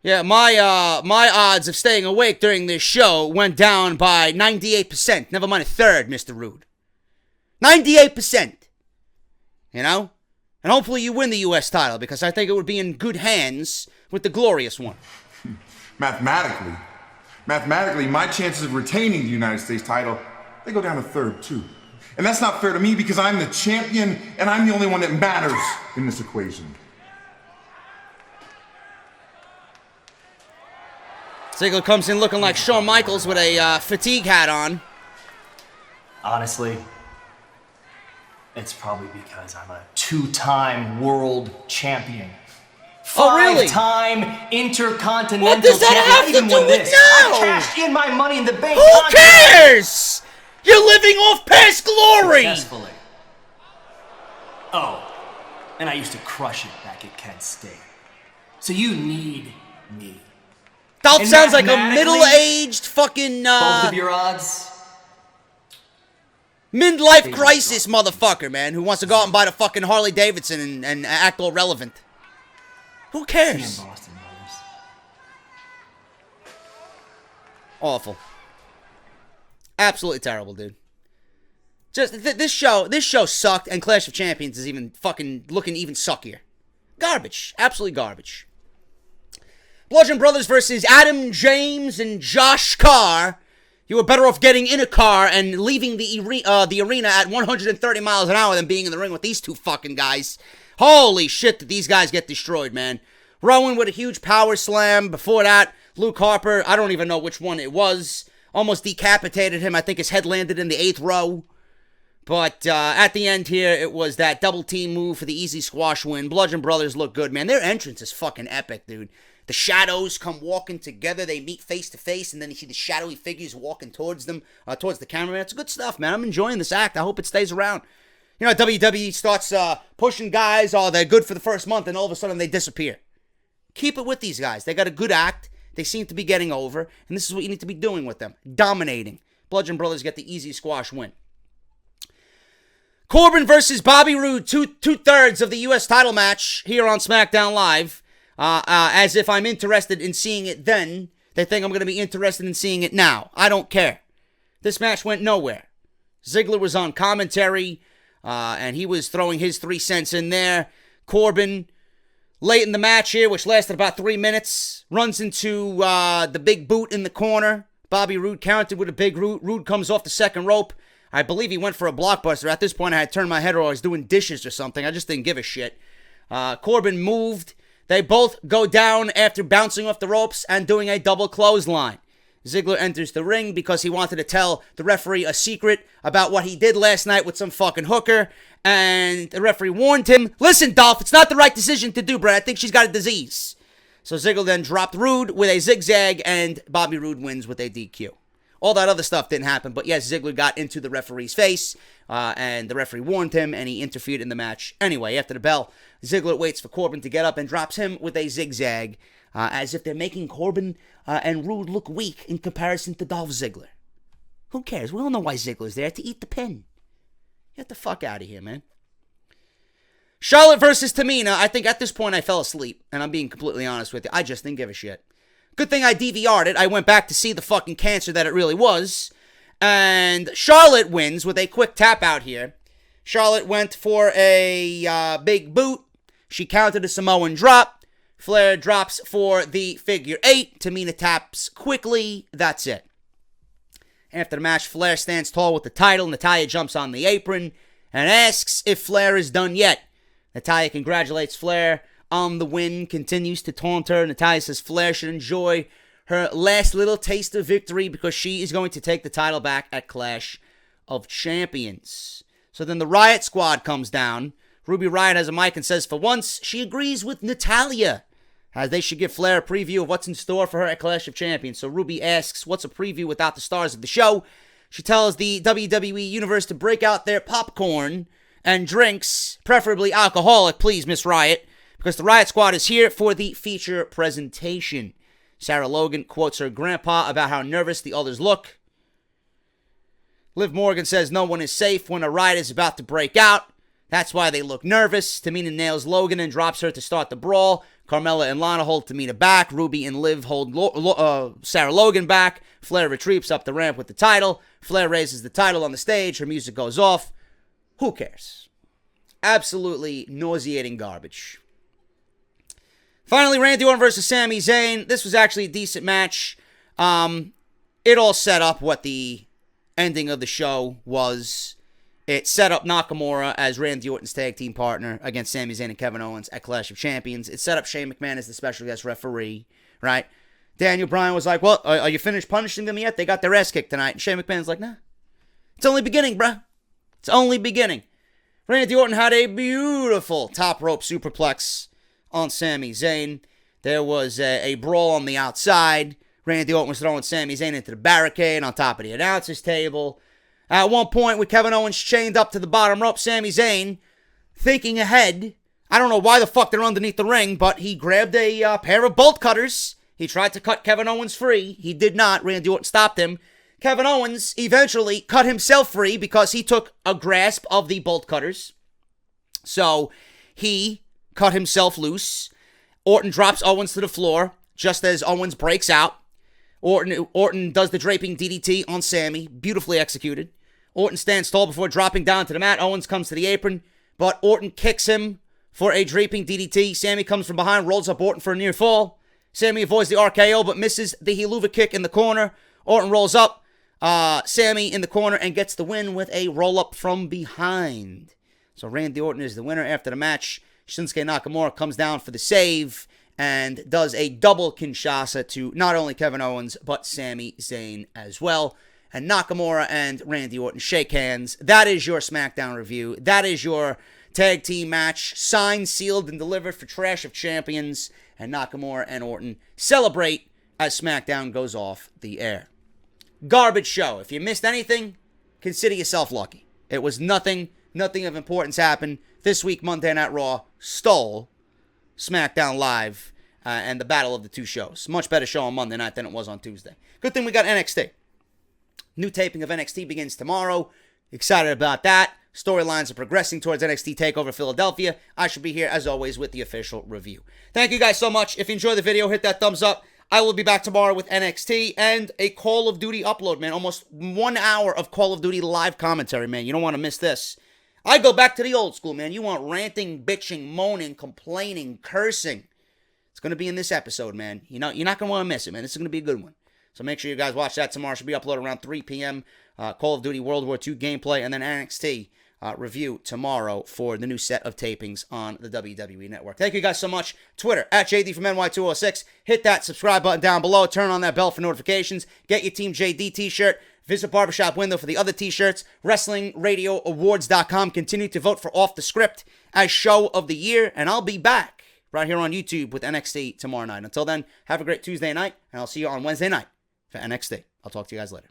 Yeah, my odds of staying awake during this show went down by 98%. Never mind a third, Mr. Rude. 98%. You know? And hopefully you win the U.S. title, because I think it would be in good hands with the glorious one. Mathematically, my chances of retaining the United States title, they go down a third too. And that's not fair to me because I'm the champion and I'm the only one that matters in this equation. Ziggler comes in looking like Shawn Michaels with a fatigue hat on. Honestly, it's probably because I'm a two-time world champion. Oh, really? Five-time intercontinental What does that champion. have to do with now? I cashed in my Money in the Bank. Who cares? You're living off past glory. Successfully. Oh, and I used to crush it back at Kent State. So you need me. Dolph And sounds like a mathematically, middle-aged fucking, both of your odds. midlife crisis motherfucker, man, who wants to go out and buy the fucking Harley Davidson and act all relevant. Who cares? Boston Brothers. Awful. Absolutely terrible, dude. Just this show sucked, and Clash of Champions is even fucking looking even suckier. Garbage. Absolutely garbage. Bludgeon Brothers versus Adam James and Josh Carr. You were better off getting in a car and leaving the arena at 130 miles an hour than being in the ring with these two fucking guys. Holy shit, did these guys get destroyed, man. Rowan with a huge power slam. Before that, Luke Harper, I don't even know which one it was, almost decapitated him. I think his head landed in the 8th row. But at the end here, it was that double team move for the easy squash win. Bludgeon Brothers look good, man. Their entrance is fucking epic, dude. The shadows come walking together. They meet face to face, and then you see the shadowy figures walking towards them, towards the cameraman. It's good stuff, man. I'm enjoying this act. I hope it stays around. You know, WWE starts pushing guys. Oh, they're good for the first month, and all of a sudden they disappear. Keep it with these guys. They got a good act. They seem to be getting over, and this is what you need to be doing with them. Dominating. Bludgeon Brothers get the easy squash win. Corbin versus Bobby Roode, two-thirds of the U.S. title match here on SmackDown Live. As if I'm interested in seeing it then, they think I'm going to be interested in seeing it now. I don't care. This match went nowhere. Ziggler was on commentary, and he was throwing his 3 cents in there. Corbin, late in the match here, which lasted about 3 minutes, runs into the big boot in the corner. Bobby Roode countered with a big root. Roode comes off the second rope. I believe he went for a blockbuster. At this point, I had turned my head or I was doing dishes or something. I just didn't give a shit. Corbin moved. They both go down after bouncing off the ropes and doing a double clothesline. Ziggler enters the ring because he wanted to tell the referee a secret about what he did last night with some fucking hooker. And the referee warned him, listen, Dolph, it's not the right decision to do, Brad. I think she's got a disease. So Ziggler then dropped Roode with a zigzag, and Bobby Roode wins with a DQ. All that other stuff didn't happen, but yes, Ziggler got into the referee's face, and the referee warned him, and he interfered in the match. Anyway, after the bell, Ziggler waits for Corbin to get up and drops him with a zigzag, as if they're making Corbin and Roode look weak in comparison to Dolph Ziggler. Who cares? We all know why Ziggler's there, to eat the pin. Get the fuck out of here, man. Charlotte versus Tamina. I think at this point I fell asleep, and I'm being completely honest with you. I just didn't give a shit. Good thing I DVR'd it. I went back to see the fucking cancer that it really was. And Charlotte wins with a quick tap out here. Charlotte went for a big boot. She countered a Samoan drop. Flair drops for the figure 8. Tamina taps quickly. That's it. After the match, Flair stands tall with the title. Natalya jumps on the apron and asks if Flair is done yet. Natalya congratulates Flair on the win, continues to taunt her. Natalya says Flair should enjoy her last little taste of victory because she is going to take the title back at Clash of Champions. So then the Riot Squad comes down. Ruby Riott has a mic and says for once she agrees with Natalya, as they should give Flair a preview of what's in store for her at Clash of Champions. So Ruby asks, what's a preview without the stars of the show? She tells the WWE Universe to break out their popcorn and drinks, preferably alcoholic, please, Miss Riott, because the Riot Squad is here for the feature presentation. Sarah Logan quotes her grandpa about how nervous the others look. Liv Morgan says no one is safe when a riot is about to break out. That's why they look nervous. Tamina nails Logan and drops her to start the brawl. Carmella and Lana hold Tamina back. Ruby and Liv hold Sarah Logan back. Flair retreats up the ramp with the title. Flair raises the title on the stage. Her music goes off. Who cares? Absolutely nauseating garbage. Finally, Randy Orton versus Sami Zayn. This was actually a decent match. It all set up what the ending of the show was. It set up Nakamura as Randy Orton's tag team partner against Sami Zayn and Kevin Owens at Clash of Champions. It set up Shane McMahon as the special guest referee, right? Daniel Bryan was like, well, are you finished punishing them yet? They got their ass kicked tonight. And Shane McMahon's like, nah. It's only beginning, bruh. It's only beginning. Randy Orton had a beautiful top rope superplex on Sami Zayn. There was a brawl on the outside. Randy Orton was throwing Sami Zayn into the barricade on top of the announcer's table. At one point, with Kevin Owens chained up to the bottom rope, Sami Zayn, thinking ahead, I don't know why the fuck they're underneath the ring, but he grabbed a pair of bolt cutters. He tried to cut Kevin Owens free. He did not. Randy Orton stopped him. Kevin Owens eventually cut himself free because he took a grasp of the bolt cutters. So he cut himself loose. Orton drops Owens to the floor just as Owens breaks out. Orton does the draping DDT on Sami. Beautifully executed. Orton stands tall before dropping down to the mat. Owens comes to the apron, but Orton kicks him for a draping DDT. Sami comes from behind, rolls up Orton for a near fall. Sammy avoids the RKO but misses the Helluva kick in the corner. Orton rolls up Sammy in the corner and gets the win with a roll-up from behind. So Randy Orton is the winner after the match. Shinsuke Nakamura comes down for the save and does a double Kinshasa to not only Kevin Owens, but Sami Zayn as well. And Nakamura and Randy Orton shake hands. That is your SmackDown review. That is your tag team match, signed, sealed, and delivered for Trash of Champions. And Nakamura and Orton celebrate as SmackDown goes off the air. Garbage show. If you missed anything, consider yourself lucky. It was nothing of importance happened. This week, Monday Night Raw stole SmackDown Live and the battle of the two shows. Much better show on Monday night than it was on Tuesday. Good thing we got NXT. New taping of NXT begins tomorrow. Excited about that. Storylines are progressing towards NXT TakeOver Philadelphia. I should be here, as always, with the official review. Thank you guys so much. If you enjoyed the video, hit that thumbs up. I will be back tomorrow with NXT and a Call of Duty upload, man. Almost 1 hour of Call of Duty live commentary, man. You don't want to miss this. I go back to the old school, man. You want ranting, bitching, moaning, complaining, cursing. It's going to be in this episode, man. You know, you're not going to want to miss it, man. This is going to be a good one. So make sure you guys watch that tomorrow. Should be uploaded around 3 p.m. Call of Duty World War II gameplay, and then NXT review tomorrow for the new set of tapings on the WWE Network. Thank you guys so much. Twitter, @JD from NY206. Hit that subscribe button down below. Turn on that bell for notifications. Get your Team JD t-shirt. Visit Barbershop Window for the other t-shirts. WrestlingRadioAwards.com. Continue to vote for Off the Script as Show of the Year. And I'll be back right here on YouTube with NXT tomorrow night. Until then, have a great Tuesday night, and I'll see you on Wednesday night for NXT. I'll talk to you guys later.